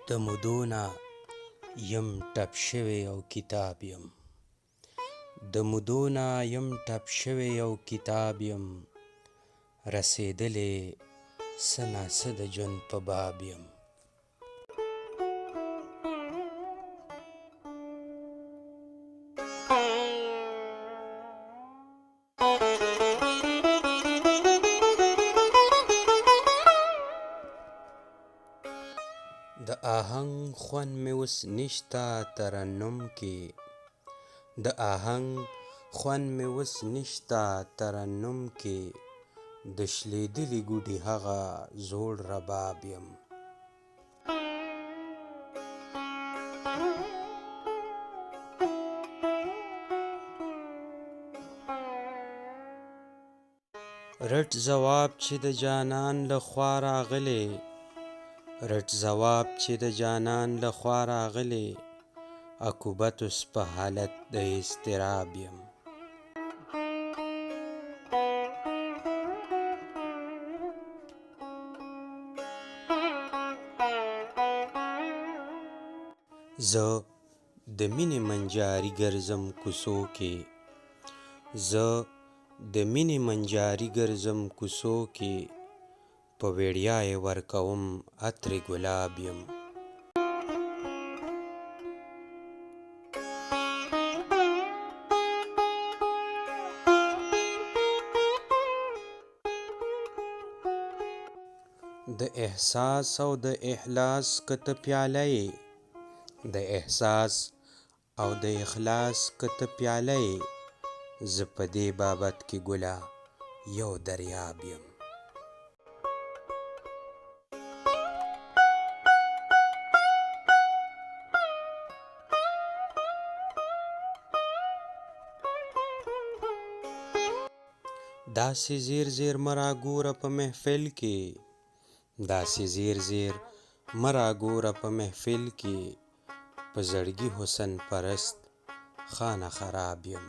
د مودونه یم ټپ شوی یو کتاب یم د مودونه یم ټپ شوی یو کتاب یم رسېدلی څه ناڅه د ژوند په باب یم د آهنګ خوند مې اوس نشته ترنم کې د آهنګ خوند مې اوس نشته ترنم کې د شلېدلي ګوډي هغه زوړ رباب یم رټ ځواب چې د جانان له خوا راغلی رټ ځواب چې د جانان له خوا راغلی عقوبت اوس په حالت د اضطراب یم زه د مینې منجاري ګرځم کوڅو کې زه د مینې منجاري ګرځم کوڅو کې په ویړیا یې ورکوم عطر ګلاب یم د احساس او د اخلاص که ته پیاله یې د احساس او د اخلاص که ته پیاله یې زه په دې بابت کې ګله یو دریاب یم داسې زیر زیر مه راګوره په محفل کې داسې زیر زیر مه راګوره په محفل کې په زړګي حسن پرست خانه خراب یم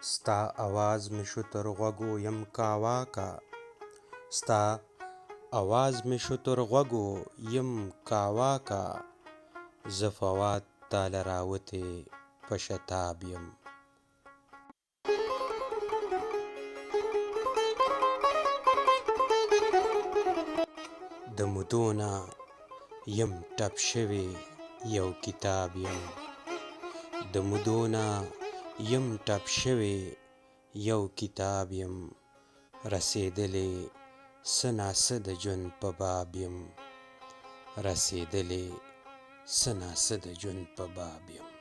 ستا اواز مې شو تر غوږو یم کاوا کا ستا اواز مې شو تر غوږو یم کاوا کا زه فواد تاله راوتې په شتاب یم د مودونه یم ټپ شوی یو کتاب یم د مودونه یم ټپ شوی یو کتاب یم رسېدلی څه ناڅه د ژوند په باب یم رسېدلی څه ناڅه د ژوند په باب یم